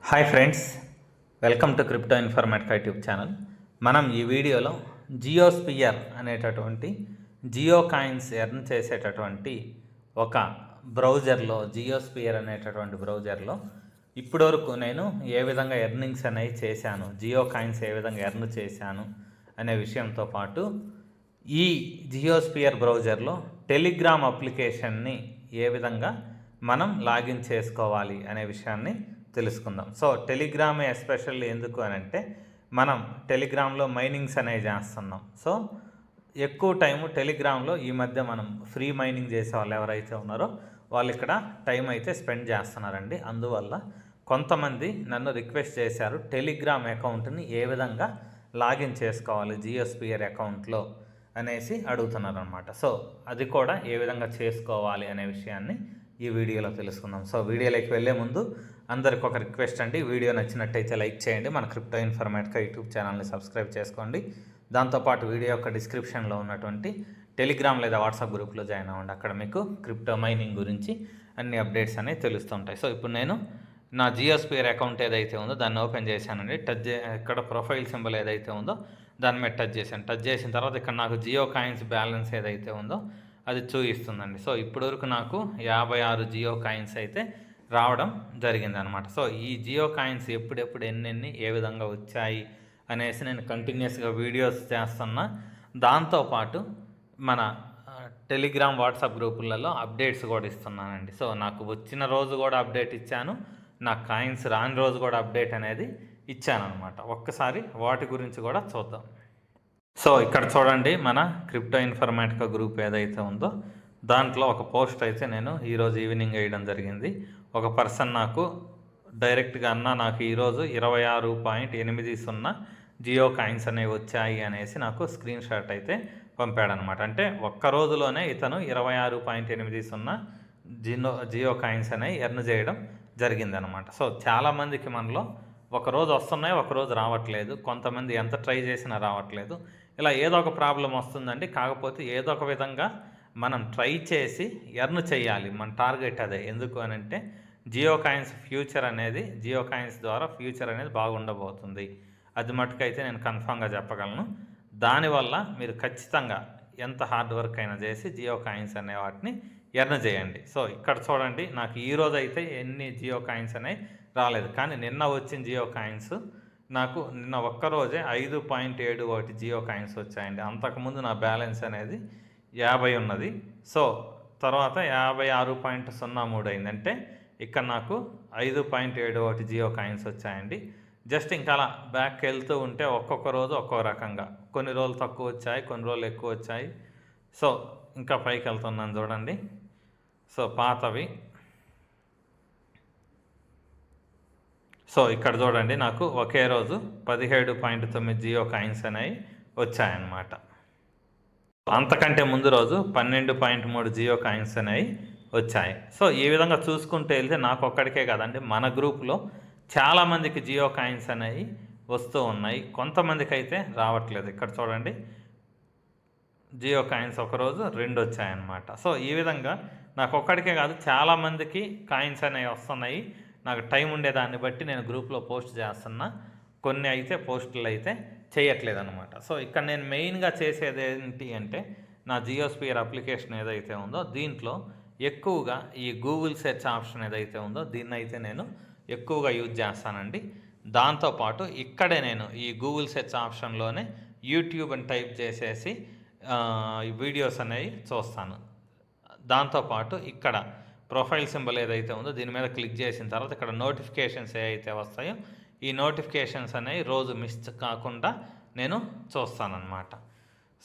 Hi friends, welcome to crypto informatic YouTube channel. మనం ఈ వీడియోలో జియోస్పియర్ అనేటటువంటి జియో కాయిన్స్ ఎర్న్ చేసేటటువంటి ఒక బ్రౌజర్లో జియోస్పియర్ అనేటటువంటి బ్రౌజర్లో ఇప్పటివరకు నేను ఏ విధంగా ఎర్నింగ్స్ అనేవి చేశాను, జియో కాయిన్స్ ఏ విధంగా ఎర్న్ చేశాను అనే విషయంతో పాటు ఈ జియోస్పియర్ బ్రౌజర్లో టెలిగ్రామ్ అప్లికేషన్ని ఏ విధంగా మనం లాగిన్ చేసుకోవాలి అనే విషయాన్ని తెలుసుకుందాం. సో టెలిగ్రామ్ ఎస్పెషల్లీ ఎందుకు అని అంటే మనం టెలిగ్రామ్లో మైనింగ్స్ అనేవి చేస్తున్నాం. సో ఎక్కువ టైము టెలిగ్రామ్లో ఈ మధ్య మనం ఫ్రీ మైనింగ్ చేసే వాళ్ళు ఎవరైతే ఉన్నారో వాళ్ళు ఇక్కడ టైం అయితే స్పెండ్ చేస్తున్నారండి. అందువల్ల కొంతమంది నన్ను రిక్వెస్ట్ చేశారు, టెలిగ్రామ్ అకౌంట్ని ఏ విధంగా లాగిన్ చేసుకోవాలి జియోస్పియర్ అకౌంట్లో అనేసి అడుగుతున్నారు అనమాట. సో అది కూడా ఏ విధంగా చేసుకోవాలి అనే విషయాన్ని ఈ వీడియోలో తెలుసుకుందాం. సో వీడియోలోకి వెళ్ళే ముందు అందరికి ఒక రిక్వెస్ట్ అండి, వీడియో నచ్చినట్టయితే లైక్ చేయండి, మన క్రిప్టో ఇన్ఫర్మేటిక్ యూట్యూబ్ ఛానల్ని సబ్స్క్రైబ్ చేసుకోండి. దాంతోపాటు వీడియో యొక్క డిస్క్రిప్షన్లో ఉన్నటువంటి టెలిగ్రామ్ లేదా వాట్సాప్ గ్రూప్లో జాయిన్ అవ్వండి. అక్కడ మీకు క్రిప్టో మైనింగ్ గురించి అన్ని అప్డేట్స్ అనేవి తెలుస్తుంటాయి. సో ఇప్పుడు నేను నా జియోస్పియర్ అకౌంట్ ఏదైతే ఉందో దాన్ని ఓపెన్ చేశానండి. ఇక్కడ ప్రొఫైల్ సింబల్ ఏదైతే ఉందో దాని మీద టచ్ చేశాను. టచ్ చేసిన తర్వాత ఇక్కడ నాకు జియో కాయిన్స్ బ్యాలెన్స్ ఏదైతే ఉందో అది చూపిస్తుందండి. సో ఇప్పటివరకు నాకు 56 జియో కాయిన్స్ అయితే రావడం జరిగింది అనమాట. సో ఈ జియో కాయిన్స్ ఎప్పుడెప్పుడు ఎన్నెన్ని ఏ విధంగా వచ్చాయి అనేసి నేను కంటిన్యూస్గా వీడియోస్ చేస్తున్నా. దాంతోపాటు మన టెలిగ్రామ్ వాట్సాప్ గ్రూపులలో అప్డేట్స్ కూడా ఇస్తున్నానండి. సో నాకు వచ్చిన రోజు కూడా అప్డేట్ ఇచ్చాను, నా కాయిన్స్ రాని రోజు కూడా అప్డేట్ అనేది ఇచ్చాను అనమాట. ఒక్కసారి వాటి గురించి కూడా చూద్దాం. సో ఇక్కడ చూడండి, మన క్రిప్టో ఇన్ఫర్మేటిక్ గ్రూప్ ఏదైతే ఉందో దాంట్లో ఒక పోస్ట్ అయితే నేను ఈరోజు ఈవినింగ్ వేయడం జరిగింది. ఒక పర్సన్ నాకు డైరెక్ట్గా నాకు ఈరోజు 26.80 జియో కాయిన్స్ అనేవి వచ్చాయి అనేసి నాకు స్క్రీన్ షాట్ అయితే పంపాడనమాట. అంటే ఒక్క రోజులోనే ఇతను 26.80 జియో కాయిన్స్ అనేవి ఎర్న్ చేయడం జరిగిందనమాట. సో చాలామందికి మనలో ఒకరోజు వస్తున్నాయి, ఒకరోజు రావట్లేదు, కొంతమంది ఎంత ట్రై చేసినా రావట్లేదు. ఇలా ఏదో ఒక ప్రాబ్లం వస్తుందండి. కాకపోతే ఏదో ఒక విధంగా మనం ట్రై చేసి ఎర్న్ చేయాలి, మన టార్గెట్ అదే. ఎందుకు అని అంటే జియో కాయిన్స్ ఫ్యూచర్ అనేది, జియో కాయిన్స్ ద్వారా ఫ్యూచర్ అనేది బాగుండబోతుంది. అది మటుకైతే నేను కన్ఫామ్గా చెప్పగలను. దానివల్ల మీరు ఖచ్చితంగా ఎంత హార్డ్ వర్క్ అయినా చేసి జియో కాయిన్స్ అనే వాటిని ఎర్న్ చేయండి. సో ఇక్కడ చూడండి, నాకు ఈరోజు అయితే ఎన్ని జియో కాయిన్స్ అనేవి రాలేదు, కానీ నిన్న వచ్చిన జియో కాయిన్స్ నాకు నిన్న ఒక్కరోజే 5.71 జియో కాయిన్స్ వచ్చాయండి. అంతకుముందు నా బ్యాలెన్స్ అనేది 50 ఉన్నది. సో తర్వాత 56.03 అయింది. అంటే ఇక్కడ నాకు 5.71 జియో కాయిన్స్ వచ్చాయండి. జస్ట్ ఇంకా అలా బ్యాక్ వెళ్తూ ఉంటే ఒక్కొక్క రోజు ఒక్కో రకంగా, కొన్ని రోజులు తక్కువ వచ్చాయి, కొన్ని రోజులు ఎక్కువ వచ్చాయి. సో ఇంకా పైకి వెళ్తున్నాను చూడండి. సో పాతవి, సో ఇక్కడ చూడండి, నాకు ఒకే రోజు 17.9 జియో కాయిన్స్ అనేవి వచ్చాయన్నమాట. అంతకంటే ముందు రోజు 12.3 జియో కాయిన్స్ అనేవి వచ్చాయి. సో ఈ విధంగా చూసుకుంటూ వెళ్తే నాకు ఒక్కడికే కదండి, మన గ్రూప్లో చాలామందికి జియో కాయిన్స్ అనేవి వస్తూ ఉన్నాయి, కొంతమందికి అయితే రావట్లేదు. ఇక్కడ చూడండి, జియో కాయిన్స్ ఒకరోజు 2 వచ్చాయన్నమాట. సో ఈ విధంగా నాకు ఒక్కడికే కాదు, చాలామందికి కాయిన్స్ అనేవి వస్తున్నాయి. నాకు టైం ఉండేదాన్ని బట్టి నేను గ్రూప్లో పోస్ట్ చేస్తున్నా, కొన్ని అయితే పోస్టులు అయితే చేయట్లేదు అనమాట. సో ఇక్కడ నేను మెయిన్గా చేసేది ఏంటి అంటే, నా జియోస్పియర్ అప్లికేషన్ ఏదైతే ఉందో దీంట్లో ఎక్కువగా ఈ గూగుల్ సెర్చ్ ఆప్షన్ ఏదైతే ఉందో దీన్ని అయితే నేను ఎక్కువగా యూజ్ చేస్తానండి. దాంతోపాటు ఇక్కడే నేను ఈ గూగుల్ సెర్చ్ ఆప్షన్లోనే యూట్యూబ్ అని టైప్ చేసేసి వీడియోస్ అనేవి చూస్తాను. దాంతోపాటు ఇక్కడ ప్రొఫైల్ సింబల్ ఏదైతే ఉందో దీని మీద క్లిక్ చేసిన తర్వాత ఇక్కడ నోటిఫికేషన్స్ ఏవైతే వస్తాయో ఈ నోటిఫికేషన్స్ అనేవి రోజు మిస్ కాకుండా నేను చూస్తానన్నమాట.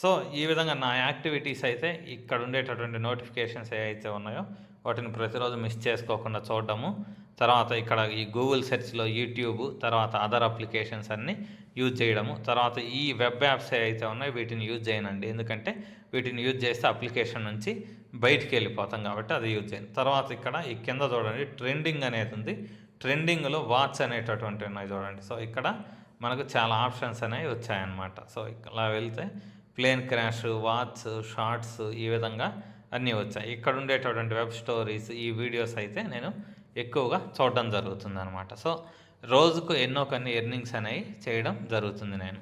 సో ఈ విధంగా నా యాక్టివిటీస్ అయితే ఇక్కడ ఉండేటటువంటి నోటిఫికేషన్స్ ఏవైతే ఉన్నాయో వాటిని ప్రతిరోజు మిస్ చేసుకోకుండా చూడడము, తర్వాత ఇక్కడ ఈ గూగుల్ సెర్చ్లో యూట్యూబ్, తర్వాత అదర్ అప్లికేషన్స్ అన్నీ యూజ్ చేయడము, తర్వాత ఈ వెబ్ యాప్స్ ఏవైతే ఉన్నాయో వీటిని యూజ్ చేయనండి. ఎందుకంటే వీటిని యూజ్ చేస్తే అప్లికేషన్ నుంచి బయటికి వెళ్ళిపోతాం కాబట్టి అది యూజ్ చేయండి. తర్వాత ఇక్కడ ఈ కింద చూడండి ట్రెండింగ్ అనేది ఉంది. ట్రెండింగ్లో వాచ్ అనేటటువంటి ఉన్నాయి చూడండి. సో ఇక్కడ మనకు చాలా ఆప్షన్స్ అనేవి వచ్చాయన్నమాట. సో ఇలా వెళ్తే ప్లేన్ క్రాష్, వాచ్, షార్ట్స్, ఈ విధంగా అన్నీ వచ్చాయి. ఇక్కడ ఉండేటటువంటి వెబ్ స్టోరీస్, ఈ వీడియోస్ అయితే నేను ఎక్కువగా చూడడం జరుగుతుంది అనమాట. సో రోజుకు ఎన్నో కొన్ని ఎర్నింగ్స్ అనేవి చేయడం జరుగుతుంది నేను.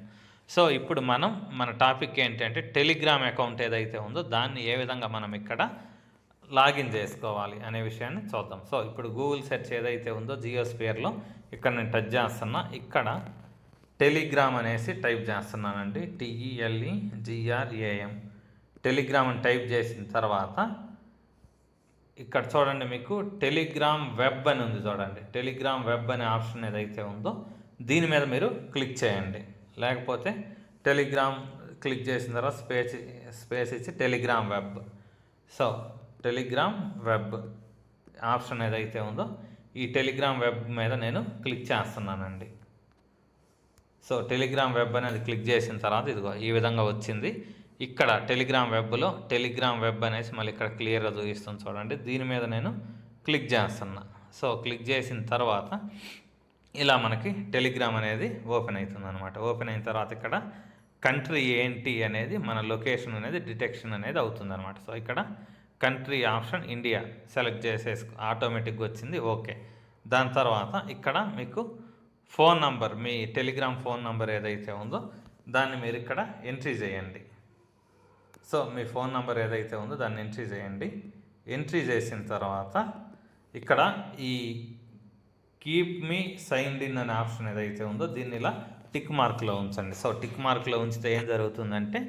సో ఇప్పుడు మనం మన టాపిక్ ఏంటంటే టెలిగ్రామ్ అకౌంట్ ఏదైతే ఉందో దాన్ని ఏ విధంగా మనం ఇక్కడ లాగిన్ చేసుకోవాలి అనే విషయాన్ని చూద్దాం. సో ఇప్పుడు గూగుల్ సెర్చ్ ఏదైతే ఉందో జియోస్పియర్లో ఇక్కడ నేను టచ్ చేస్తున్నా, ఇక్కడ టెలిగ్రామ్ అనేసి టైప్ చేస్తున్నానండి. TELEGRAM టెలిగ్రామ్ అని టైప్ చేసిన తర్వాత ఇక్కడ చూడండి, మీకు టెలిగ్రామ్ వెబ్ అని ఉంది చూడండి. టెలిగ్రామ్ వెబ్ అనే ఆప్షన్ ఏదైతే ఉందో దీని మీద మీరు క్లిక్ చేయండి. లేకపోతే టెలిగ్రామ్ క్లిక్ చేసిన తర్వాత స్పేస్ ఇచ్చి Telegram web. So Telegram web option ఏదైతే ఉందో ఈ టెలిగ్రామ్ వెబ్ మీద నేను క్లిక్ చేస్తున్నానండి. సో టెలిగ్రామ్ వెబ్ అనేది క్లిక్ చేసిన తర్వాత ఇదిగో ఈ విధంగా వచ్చింది. ఇక్కడ టెలిగ్రామ్ వెబ్లో టెలిగ్రామ్ వెబ్ అనేసి మళ్ళీ ఇక్కడ క్లియర్గా చూపిస్తుంది చూడండి. దీని మీద నేను క్లిక్ చేస్తున్నా. సో క్లిక్ చేసిన తర్వాత ఇలా మనకి టెలిగ్రామ్ అనేది ఓపెన్ అవుతుంది అనమాట. ఓపెన్ అయిన తర్వాత ఇక్కడ కంట్రీ ఏంటి అనేది మన లొకేషన్ అనేది డిటెక్షన్ అనేది అవుతుంది అనమాట. సో ఇక్కడ కంట్రీ ఆప్షన్ ఇండియా సెలెక్ట్ చేసేసి ఆటోమేటిక్గా వచ్చింది. ఓకే. దాని తర్వాత ఇక్కడ మీకు ఫోన్ నంబర్, మీ టెలిగ్రామ్ ఫోన్ నంబర్ ఏదైతే ఉందో దాన్ని మీరు ఇక్కడ ఎంట్రీ చేయండి. సో మీ ఫోన్ నంబర్ ఏదైతే ఉందో దాన్ని ఎంట్రీ చేయండి. ఎంట్రీ చేసిన తర్వాత ఇక్కడ ఈ కీప్ మీ సైన్డ్ ఇన్ అనే ఆప్షన్ ఏదైతే ఉందో దీన్ని ఇలా టిక్ మార్క్లో ఉంచండి. సో టిక్ మార్క్లో ఉంచితే ఏం జరుగుతుందంటే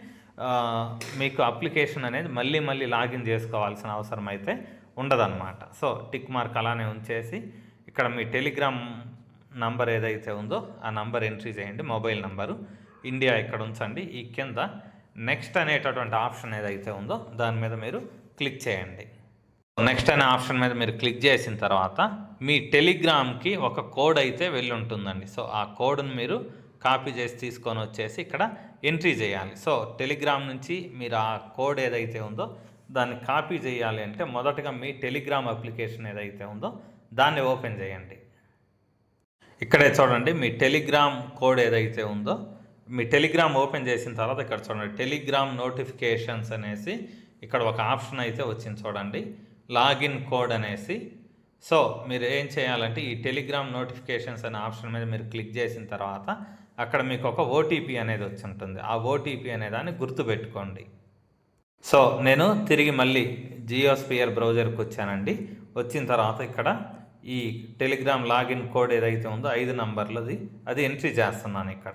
మీకు అప్లికేషన్ అనేది మళ్ళీ లాగిన్ చేసుకోవాల్సిన అవసరం అయితే ఉండదన్నమాట. సో టిక్ మార్క్ అలానే ఉంచేసి ఇక్కడ మీ టెలిగ్రామ్ నంబర్ ఏదైతే ఉందో ఆ నంబర్ ఎంట్రీ చేయండి. మొబైల్ నంబరు ఇండియా ఇక్కడ ఉంచండి. ఈ కింద నెక్స్ట్ అనేటటువంటి ఆప్షన్ ఏదైతే ఉందో దాని మీద మీరు క్లిక్ చేయండి. నెక్స్ట్ అనే ఆప్షన్ మీద మీరు క్లిక్ చేసిన తర్వాత మీ టెలిగ్రామ్కి ఒక కోడ్ అయితే వెళ్ళి ఉంటుందండి. సో ఆ కోడ్ని మీరు కాపీ చేసి తీసుకొని వచ్చేసి ఇక్కడ ఎంట్రీ చేయాలి. సో టెలిగ్రామ్ నుంచి మీరు ఆ కోడ్ ఏదైతే ఉందో దాన్ని కాపీ చేయాలి అంటే మొదటగా మీ టెలిగ్రామ్ అప్లికేషన్ ఏదైతే ఉందో దాన్ని ఓపెన్ చేయండి. ఇక్కడే చూడండి, మీ టెలిగ్రామ్ కోడ్ ఏదైతే ఉందో మీ టెలిగ్రామ్ ఓపెన్ చేసిన తర్వాత ఇక్కడ చూడండి టెలిగ్రామ్ నోటిఫికేషన్స్ అనేసి ఇక్కడ ఒక ఆప్షన్ అయితే వచ్చింది చూడండి, లాగిన్ కోడ్ అనేసి. సో మీరు ఏం చేయాలంటే ఈ టెలిగ్రామ్ నోటిఫికేషన్స్ అనే ఆప్షన్ మీద మీరు క్లిక్ చేసిన తర్వాత అక్కడ మీకు ఒక ఓటీపీ అనేది వచ్చి ఉంటుంది. ఆ ఓటీపీ అనే దాన్ని గుర్తుపెట్టుకోండి. సో నేను తిరిగి మళ్ళీ జియోస్పియర్ బ్రౌజర్కి వచ్చానండి. వచ్చిన తర్వాత ఇక్కడ ఈ టెలిగ్రామ్ లాగిన్ కోడ్ ఏదైతే ఉందో 5 నంబర్లది అది ఎంట్రీ చేస్తున్నాను ఇక్కడ.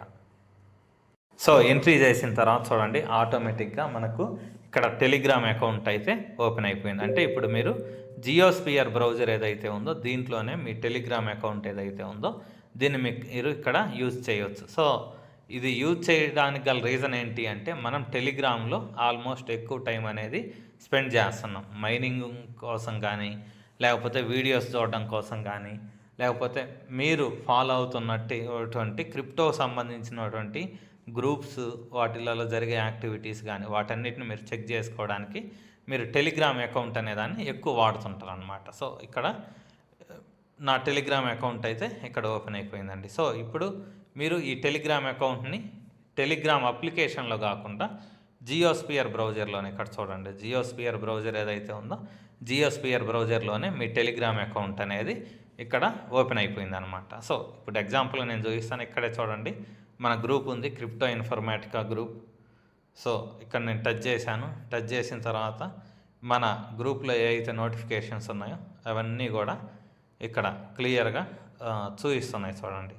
సో ఎంట్రీ చేసిన తర్వాత చూడండి ఆటోమేటిక్గా మనకు ఇక్కడ టెలిగ్రామ్ అకౌంట్ అయితే ఓపెన్ అయిపోయింది. అంటే ఇప్పుడు మీరు జియోస్పియర్ బ్రౌజర్ ఏదైతే ఉందో దీంట్లోనే మీ టెలిగ్రామ్ అకౌంట్ ఏదైతే ఉందో దీన్ని మీరు ఇక్కడ యూజ్ చేయవచ్చు. సో ఇది యూజ్ చేయడానికి గల రీజన్ ఏంటి అంటే మనం టెలిగ్రామ్లో ఆల్మోస్ట్ ఎక్కువ టైం అనేది స్పెండ్ చేస్తున్నాం. మైనింగ్ కోసం కానీ, లేకపోతే వీడియోస్ చూడడం కోసం కానీ, లేకపోతే మీరు ఫాలో అవుతున్నటువంటి క్రిప్టో సంబంధించినటువంటి గ్రూప్స్ వాటిలలో జరిగే యాక్టివిటీస్ కానీ వాటన్నిటిని మీరు చెక్ చేసుకోవడానికి మీరు టెలిగ్రామ్ అకౌంట్ అనేదాన్ని ఎక్కువ వాడుతుంటారు అనమాట. సో ఇక్కడ నా టెలిగ్రామ్ అకౌంట్ అయితే ఇక్కడ ఓపెన్ అయిపోయిందండి. సో ఇప్పుడు మీరు ఈ టెలిగ్రామ్ అకౌంట్ని టెలిగ్రామ్ అప్లికేషన్లో కాకుండా జియోస్పియర్ బ్రౌజర్లోనే ఇక్కడ చూడండి జియోస్పియర్ బ్రౌజర్ ఏదైతే ఉందో జియోస్పియర్ బ్రౌజర్లోనే మీ టెలిగ్రామ్ అకౌంట్ అనేది ఇక్కడ ఓపెన్ అయిపోయింది అనమాట. సో ఇప్పుడు ఎగ్జాంపుల్ నేను చూపిస్తాను. ఇక్కడే చూడండి మన గ్రూప్ ఉంది, క్రిప్టో ఇన్ఫర్మాటికా గ్రూప్. సో ఇక్కడ నేను టచ్ చేశాను. టచ్ చేసిన తర్వాత మన గ్రూప్లో ఏ అయితే నోటిఫికేషన్స్ ఉన్నాయో అవన్నీ కూడా ఇక్కడ క్లియర్గా చూపిస్తున్నాయి చూడండి.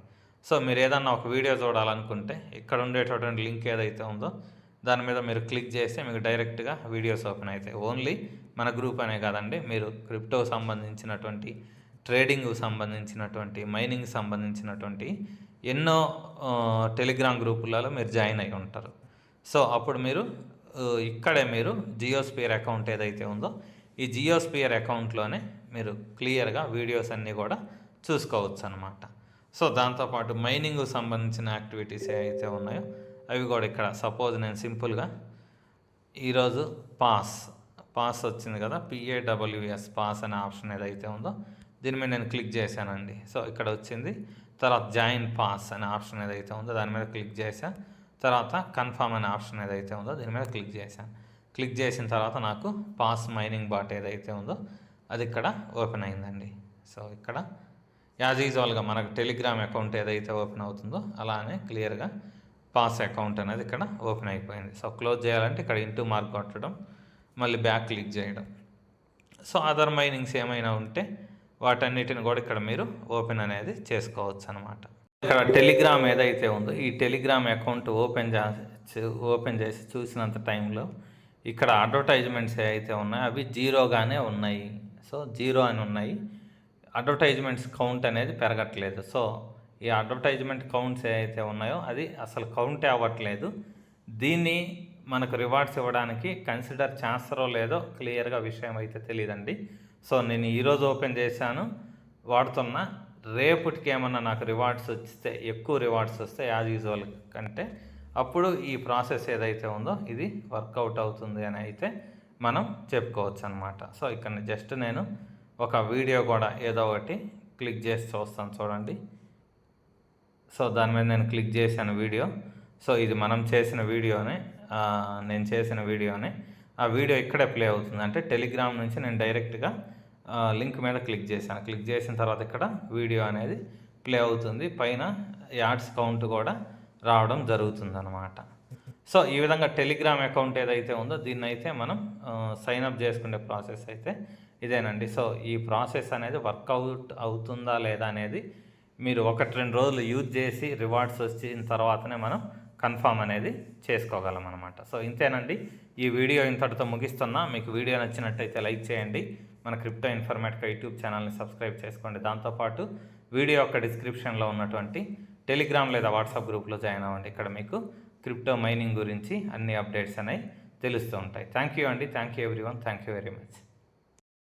సో మీరు ఏదన్నా ఒక వీడియో చూడాలనుకుంటే ఇక్కడ ఉండేటటువంటి లింక్ ఏదైతే ఉందో దాని మీద మీరు క్లిక్ చేస్తే మీకు డైరెక్ట్గా వీడియోస్ ఓపెన్ అవుతాయి. ఓన్లీ మన గ్రూప్ అనే కాదండి, మీరు క్రిప్టో సంబంధించినటువంటి, ట్రేడింగ్ సంబంధించినటువంటి, మైనింగ్ సంబంధించినటువంటి ఎన్నో టెలిగ్రామ్ గ్రూపులలో మీరు జాయిన్ అయి ఉంటారు. సో అప్పుడు మీరు ఇక్కడే మీరు జియోస్పియర్ అకౌంట్ ఏదైతే ఉందో ఈ జియోస్పియర్ అకౌంట్లోనే మీరు క్లియర్గా వీడియోస్ అన్నీ కూడా చూసుకోవచ్చు అనమాట. సో దాంతోపాటు మైనింగ్ సంబంధించిన యాక్టివిటీస్ ఏవైతే ఉన్నాయో అవి కూడా ఇక్కడ సపోజ్ నేను సింపుల్గా ఈరోజు పాస్ వచ్చింది కదా, PAWS పాస్ అనే ఆప్షన్ ఏదైతే ఉందో దీని మీద నేను క్లిక్ చేశానండి. సో ఇక్కడ వచ్చింది. తర్వాత జాయిన్ పాస్ అనే ఆప్షన్ ఏదైతే ఉందో దాని మీద క్లిక్ చేశాను. తర్వాత కన్ఫర్మ్ అనే ఆప్షన్ ఏదైతే ఉందో దీని మీద క్లిక్ చేశాను. క్లిక్ చేసిన తర్వాత నాకు పాస్ మైనింగ్ బాట్ ఏదైతే ఉందో అది ఇక్కడ ఓపెన్ అయిందండి. సో ఇక్కడ యాజ్ యూజువల్గా మనకు టెలిగ్రామ్ అకౌంట్ ఏదైతే ఓపెన్ అవుతుందో అలానే క్లియర్గా పాస్ అకౌంట్ అనేది ఇక్కడ ఓపెన్ అయిపోయింది. సో క్లోజ్ చేయాలంటే ఇక్కడ ఇంటూ మార్క్ కొట్టడం, మళ్ళీ బ్యాక్ క్లిక్ చేయడం. సో అదర్ మైనింగ్స్ ఏమైనా ఉంటే వాటన్నిటిని కూడా ఇక్కడ మీరు ఓపెన్ అనేది చేసుకోవచ్చు అనమాట. ఇక్కడ టెలిగ్రామ్ ఏదైతే ఉందో ఈ టెలిగ్రామ్ అకౌంట్ ఓపెన్ చేసి చూసినంత టైంలో ఇక్కడ అడ్వర్టైజ్మెంట్స్ ఏవైతే ఉన్నాయో అవి జీరోగానే ఉన్నాయి. సో జీరో అని ఉన్నాయి. అడ్వర్టైజ్మెంట్స్ కౌంట్ అనేది పెరగట్లేదు. సో ఈ అడ్వర్టైజ్మెంట్ కౌంట్స్ ఏవైతే ఉన్నాయో అది అసలు కౌంటే అవ్వట్లేదు. దీన్ని మనకు రివార్డ్స్ ఇవ్వడానికి కన్సిడర్ చేస్తారో లేదో క్లియర్గా విషయం అయితే తెలియదండి. సో నేను ఈరోజు ఓపెన్ చేశాను, వాడుతున్నా. రేపటికి ఏమన్నా నాకు రివార్డ్స్ వస్తే, ఎక్కువ రివార్డ్స్ వస్తే యాజ్ యూజువల్ కంటే, అప్పుడు ఈ ప్రాసెస్ ఏదైతే ఉందో ఇది వర్కౌట్ అవుతుంది అని అయితే మనం చెప్పుకోవచ్చు అనమాట. సో ఇక్కడ జస్ట్ నేను ఒక వీడియో కూడా ఏదో ఒకటి క్లిక్ చేసి చూస్తాను చూడండి. సో దాని మీద నేను క్లిక్ చేశాను వీడియో. సో ఇది మనం చేసిన వీడియోనే, నేను చేసిన వీడియోనే. ఆ వీడియో ఇక్కడే ప్లే అవుతుంది. అంటే టెలిగ్రామ్ నుంచి నేను డైరెక్ట్గా లింక్ మీద క్లిక్ చేశాను. క్లిక్ చేసిన తర్వాత ఇక్కడ వీడియో అనేది ప్లే అవుతుంది. పైన యాడ్స్ కౌంట్ కూడా రావడం జరుగుతుంది అన్నమాట. సో ఈ విధంగా టెలిగ్రామ్ అకౌంట్ ఏదైతే ఉందో దీన్ని అయితే మనం సైన్అప్ చేసుకునే ప్రాసెస్ అయితే ఇదేనండి. సో ఈ ప్రాసెస్ అనేది వర్కౌట్ అవుతుందా లేదా అనేది మీరు 1-2 రోజులు యూజ్ చేసి రివార్డ్స్ వచ్చిన తర్వాతనే మనం కన్ఫామ్ అనేది చేసుకోగలం అనమాట. సో ఇంతేనండి, ఈ వీడియో ఇంతటితో ముగిస్తున్నా. మీకు వీడియో నచ్చినట్టయితే లైక్ చేయండి. మన క్రిప్టో ఇన్ఫర్మేటికా యూట్యూబ్ ఛానల్ని సబ్స్క్రైబ్ చేసుకోండి. దాంతోపాటు వీడియో యొక్క డిస్క్రిప్షన్లో ఉన్నటువంటి టెలిగ్రామ్ లేదా వాట్సాప్ గ్రూప్లో జాయిన్ అవ్వండి. ఇక్కడ మీకు క్రిప్టో మైనింగ్ గురించి అన్ని అప్డేట్స్ అనేవి తెలుస్తూ ఉంటాయి. థ్యాంక్ యూ అండి. Thank you everyone. Thank you very much.